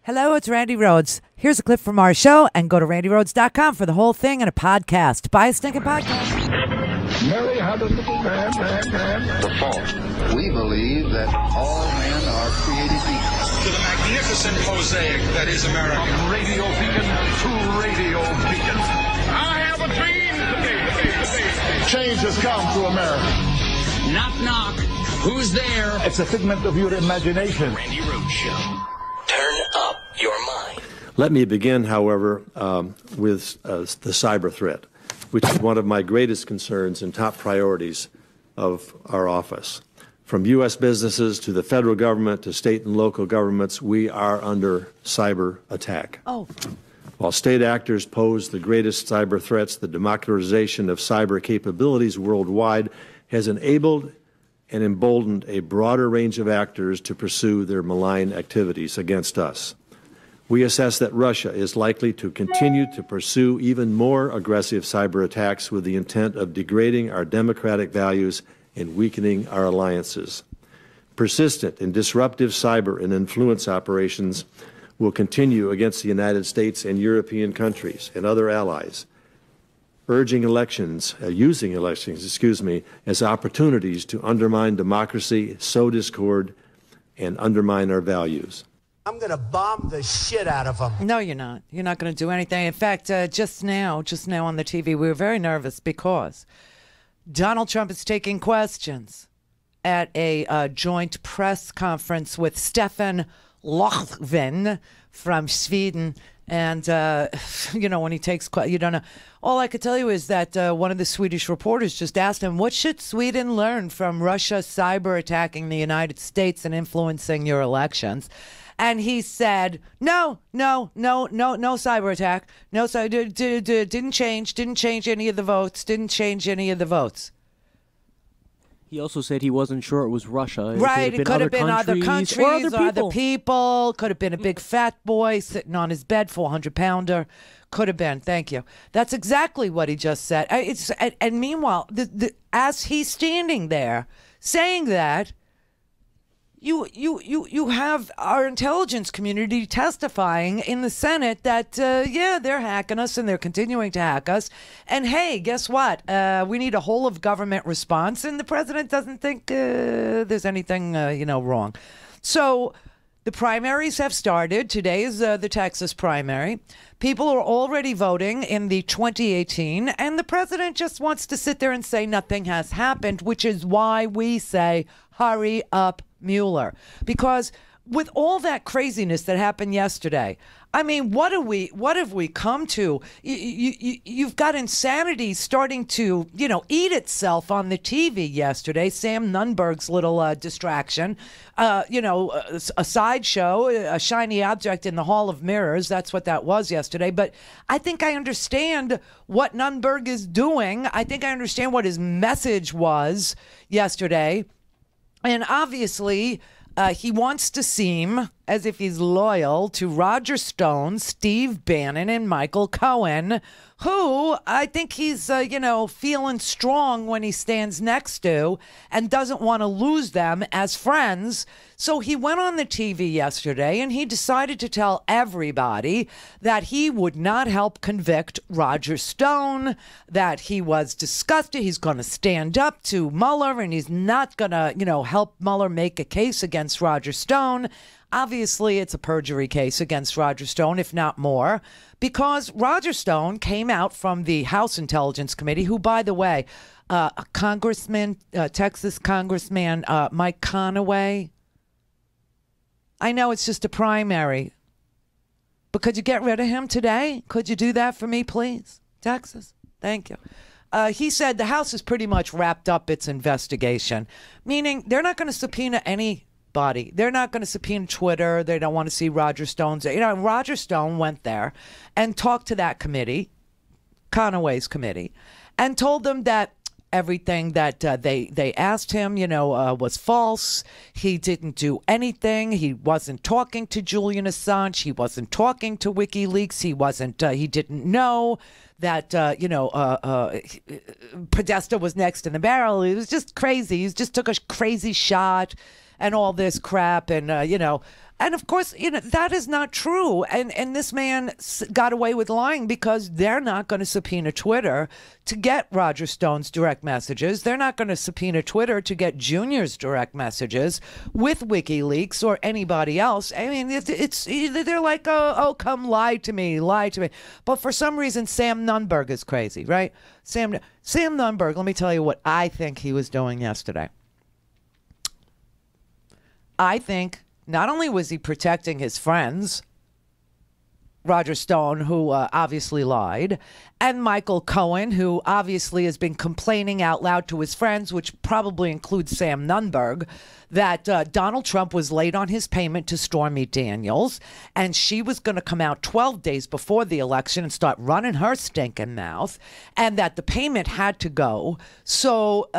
Hello, it's Randi Rhodes. Here's a clip from our show, and go to randirhodes.com for the whole thing and a podcast. Buy a stinking podcast. Mary had a little man. The fault. We believe that all men are created equal. To the magnificent mosaic that is America. From radio beacon to radio beacon. I have a dream today. Change has come to America. Knock, knock. Who's there? It's a figment of your imagination. Randi Rhodes Show. Turn up your mind. Let me begin, however, with the cyber threat, which is one of my greatest concerns and top priorities of our office. From U.S. businesses to the federal government to state and local governments, we are under cyber attack. While state actors pose the greatest cyber threats, the democratization of cyber capabilities worldwide has enabled and emboldened a broader range of actors to pursue their malign activities against us. We assess that Russia is likely to continue to pursue even more aggressive cyber attacks with the intent of degrading our democratic values and weakening our alliances. Persistent and disruptive cyber and influence operations will continue against the United States and European countries and other allies, using elections, as opportunities to undermine democracy, sow discord, and undermine our values. I'm going to bomb the shit out of them. No, you're not. You're not going to do anything. In fact, just now on the TV, we were very nervous because Donald Trump is taking questions at a joint press conference with Stefan Löfven from Sweden. And, when he takes, you don't know. All I could tell you is that one of the Swedish reporters just asked him, what should Sweden learn from Russia cyber attacking the United States and influencing your elections? And he said, no cyber attack. No, didn't change any of the votes. He also said he wasn't sure it was Russia. It could have been other countries or other people. Could have been a big fat boy sitting on his bed, 400-pounder. Could have been. Thank you. That's exactly what he just said. And meanwhile, as he's standing there saying that, you have our intelligence community testifying in the Senate that, they're hacking us and they're continuing to hack us. And, hey, guess what? We need a whole of government response. And the president doesn't think there's anything, wrong. So the primaries have started. Today is the Texas primary. People are already voting in the 2018. And the president just wants to sit there and say nothing has happened, which is why we say hurry up, Mueller, because with all that craziness that happened yesterday, I mean, what have we come to? You've got insanity starting to, eat itself on the TV yesterday. Sam Nunberg's little distraction, a sideshow, a shiny object in the Hall of Mirrors. That's what that was yesterday. But I think I understand what Nunberg is doing. I think I understand what his message was yesterday. And obviously, he wants to seem as if he's loyal to Roger Stone, Steve Bannon, and Michael Cohen, who I think he's, feeling strong when he stands next to and doesn't want to lose them as friends. So he went on the TV yesterday and he decided to tell everybody that he would not help convict Roger Stone, that he was disgusted. He's going to stand up to Mueller and he's not going to, help Mueller make a case against Roger Stone. Obviously, it's a perjury case against Roger Stone, if not more, because Roger Stone came out from the House Intelligence Committee, who, by the way, a congressman, Texas Congressman Mike Conaway. I know it's just a primary, but could you get rid of him today? Could you do that for me, please? Texas, thank you. He said the House has pretty much wrapped up its investigation, meaning they're not going to subpoena anybody. They're not going to subpoena Twitter. They don't want to see Roger Stone's. Roger Stone went there and talked to that committee, Conaway's committee, and told them that everything that they asked him, was false. He didn't do anything. He wasn't talking to Julian Assange. He wasn't talking to WikiLeaks. He didn't know that, Podesta was next in the barrel. It was just crazy. He just took a crazy shot and all this crap. And, And of course, that is not true. And this man got away with lying because they're not going to subpoena Twitter to get Roger Stone's direct messages. They're not going to subpoena Twitter to get Junior's direct messages with WikiLeaks or anybody else. I mean, they're like, oh, come lie to me. But for some reason, Sam Nunberg is crazy, right? Sam Nunberg, let me tell you what I think he was doing yesterday. I think not only was he protecting his friends, Roger Stone, who obviously lied, and Michael Cohen, who obviously has been complaining out loud to his friends, which probably includes Sam Nunberg, that Donald Trump was late on his payment to Stormy Daniels, and she was going to come out 12 days before the election and start running her stinking mouth, and that the payment had to go. So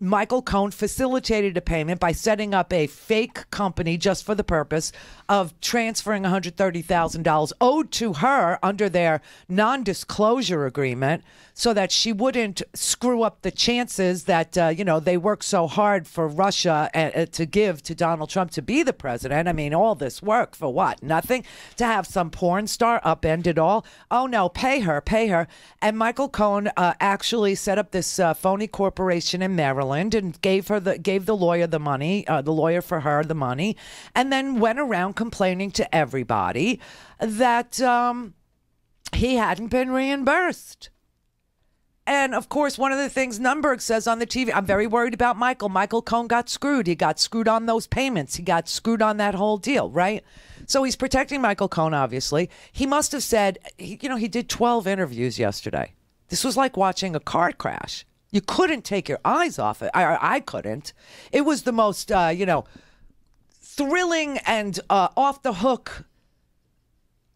Michael Cohen facilitated a payment by setting up a fake company just for the purpose of transferring $130,000 owed to her under their non-disclosure agreement so that she wouldn't screw up the chances that, they worked so hard for Russia to give to Donald Trump to be the president. I mean, all this work for what? Nothing? To have some porn star upend it all? Oh, no, pay her. And Michael Cohen actually set up this phony corporation in Maryland and gave the lawyer the money, the lawyer for her the money, and then went around complaining to everybody that he hadn't been reimbursed. And, of course, one of the things Nunberg says on the TV, I'm very worried about Michael. Michael Cohen got screwed. He got screwed on those payments. He got screwed on that whole deal, right? So he's protecting Michael Cohen, obviously. He must have said, he did 12 interviews yesterday. This was like watching a car crash. You couldn't take your eyes off it. I couldn't. It was the most, thrilling and off-the-hook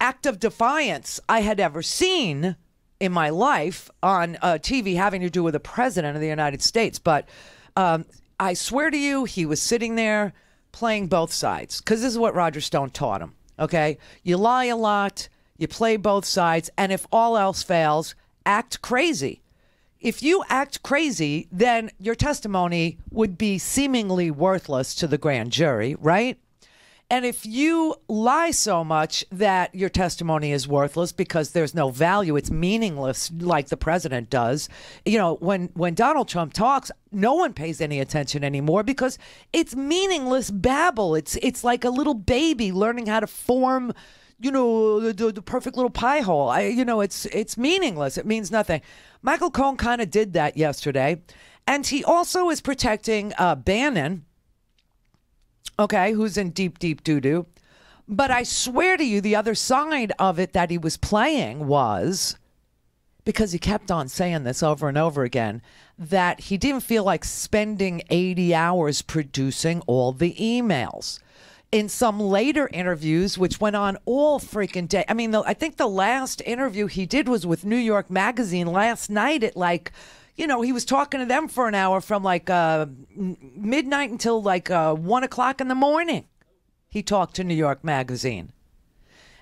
act of defiance I had ever seen in my life on TV having to do with the president of the United States. But I swear to you, he was sitting there playing both sides, because this is what Roger Stone taught him, okay? You lie a lot, you play both sides, and if all else fails, act crazy. If you act crazy, then your testimony would be seemingly worthless to the grand jury, right? And if you lie so much that your testimony is worthless because there's no value, it's meaningless like the president does. When Donald Trump talks, no one pays any attention anymore because it's meaningless babble. It's like a little baby learning how to form, the perfect little pie hole. It's meaningless. It means nothing. Michael Cohen kind of did that yesterday. And he also is protecting Bannon, okay, who's in deep, deep doo-doo. But I swear to you, the other side of it that he was playing was, because he kept on saying this over and over again, that he didn't feel like spending 80 hours producing all the emails. In some later interviews, which went on all freaking day. I mean, I think the last interview he did was with New York Magazine last night at he was talking to them for an hour from midnight until 1 o'clock in the morning. He talked to New York Magazine.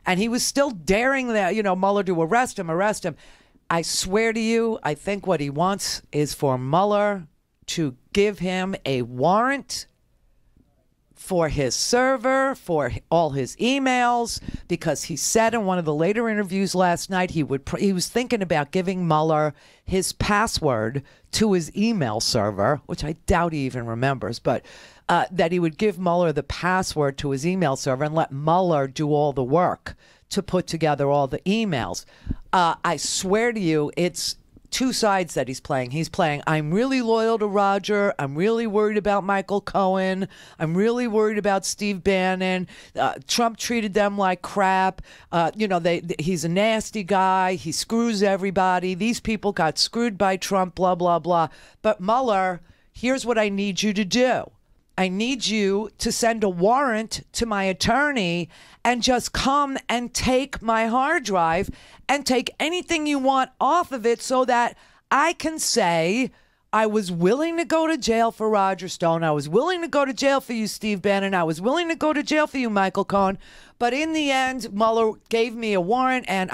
And he was still daring Mueller to arrest him. I swear to you, I think what he wants is for Mueller to give him a warrant for his server, for all his emails, because he said in one of the later interviews last night he was thinking about giving Mueller his password to his email server, which I doubt he even remembers, but that he would give Mueller the password to his email server and let Mueller do all the work to put together all the emails. I swear to you, it's two sides that he's playing. He's playing, I'm really loyal to Roger. I'm really worried about Michael Cohen. I'm really worried about Steve Bannon. Trump treated them like crap. He's a nasty guy. He screws everybody. These people got screwed by Trump, blah, blah, blah. But Mueller, here's what I need you to do. I need you to send a warrant to my attorney and just come and take my hard drive and take anything you want off of it so that I can say I was willing to go to jail for Roger Stone. I was willing to go to jail for you, Steve Bannon. I was willing to go to jail for you, Michael Cohen. But in the end, Mueller gave me a warrant and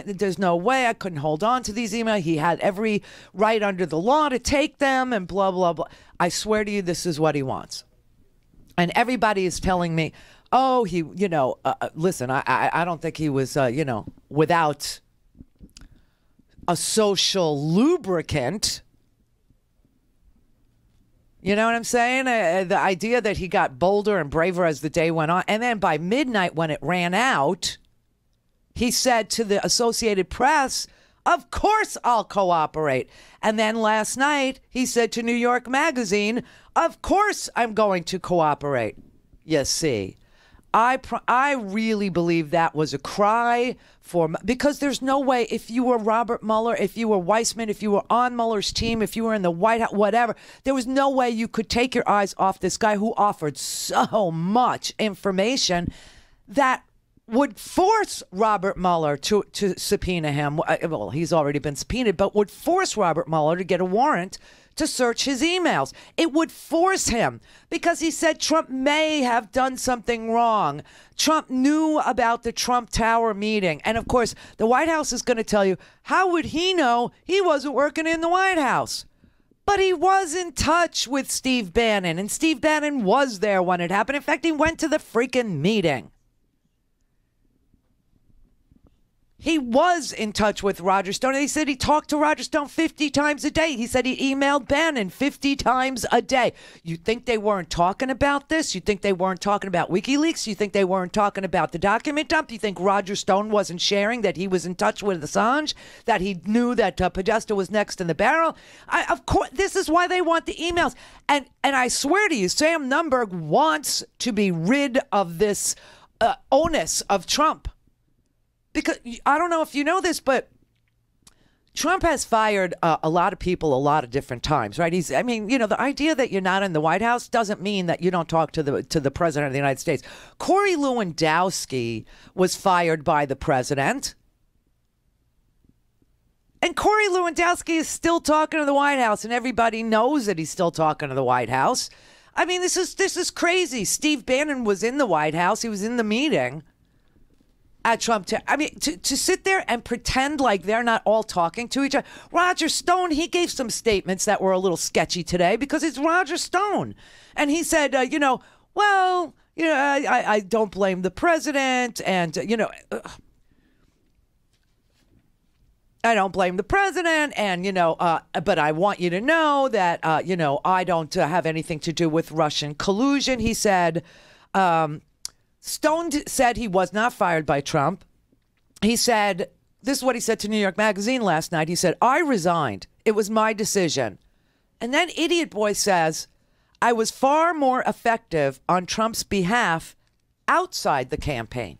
there's no way I couldn't hold on to these emails. He had every right under the law to take them and blah, blah, blah. I swear to you, this is what he wants. And everybody is telling me, oh, he, listen, I don't think he was, without a social lubricant. You know what I'm saying? The idea that he got bolder and braver as the day went on. And then by midnight when it ran out, he said to the Associated Press, of course I'll cooperate. And then last night he said to New York Magazine, of course I'm going to cooperate. You see, I really believe that was a cry for, because there's no way, if you were Robert Mueller, if you were Weissman, if you were on Mueller's team, if you were in the White House, whatever, there was no way you could take your eyes off this guy who offered so much information that would force Robert Mueller to subpoena him. Well, he's already been subpoenaed, but would force Robert Mueller to get a warrant to search his emails. It would force him, because he said Trump may have done something wrong. Trump knew about the Trump Tower meeting. And of course, the White House is going to tell you, how would he know? He wasn't working in the White House. But he was in touch with Steve Bannon, and Steve Bannon was there when it happened. In fact, he went to the freaking meeting. He was in touch with Roger Stone. He said he talked to Roger Stone 50 times a day. He said he emailed Bannon 50 times a day. You think they weren't talking about this? You think they weren't talking about WikiLeaks? You think they weren't talking about the document dump? You think Roger Stone wasn't sharing that he was in touch with Assange? That he knew that Podesta was next in the barrel? Of course, this is why they want the emails. And I swear to you, Sam Nunberg wants to be rid of this onus of Trump. Because I don't know if you know this, but Trump has fired a lot of people a lot of different times, right? The idea that you're not in the White House doesn't mean that you don't talk to the president of the United States. Corey Lewandowski was fired by the president. And Corey Lewandowski is still talking to the White House, and everybody knows that he's still talking to the White House. I mean, this is crazy. Steve Bannon was in the White House. He was in the meeting at Trump. To sit there and pretend like they're not all talking to each other. Roger Stone, he gave some statements that were a little sketchy today because it's Roger Stone. And he said, I don't blame the president. And, I don't blame the president. And, but I want you to know that, I don't have anything to do with Russian collusion. He said, Stone said he was not fired by Trump. He said, this is what he said to New York Magazine last night. He said, I resigned. It was my decision. And then Idiot Boy says, I was far more effective on Trump's behalf outside the campaign.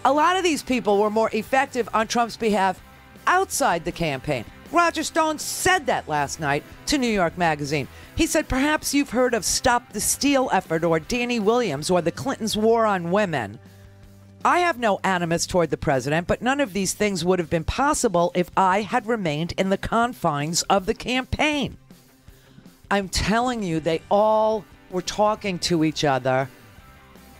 A lot of these people were more effective on Trump's behalf outside the campaign. Roger Stone said that last night to New York Magazine. He said, perhaps you've heard of Stop the Steal effort or Danny Williams or the Clintons' war on women. I have no animus toward the president, but none of these things would have been possible if I had remained in the confines of the campaign. I'm telling you, they all were talking to each other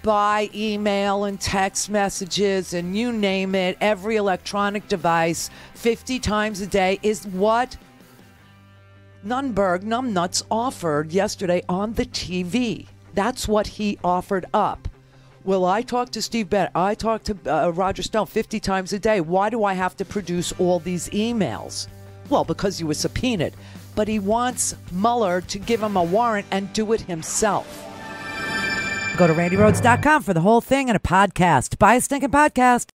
by email and text messages and you name it, every electronic device 50 times a day is what Nunberg, Numbnuts, offered yesterday on the TV. That's what he offered up. Well, I talked to Steve Bannon. I talked to Roger Stone 50 times a day. Why do I have to produce all these emails? Well, because you were subpoenaed. But he wants Mueller to give him a warrant and do it himself. Go to RandiRhodes.com for the whole thing and a podcast. Buy a stinking podcast.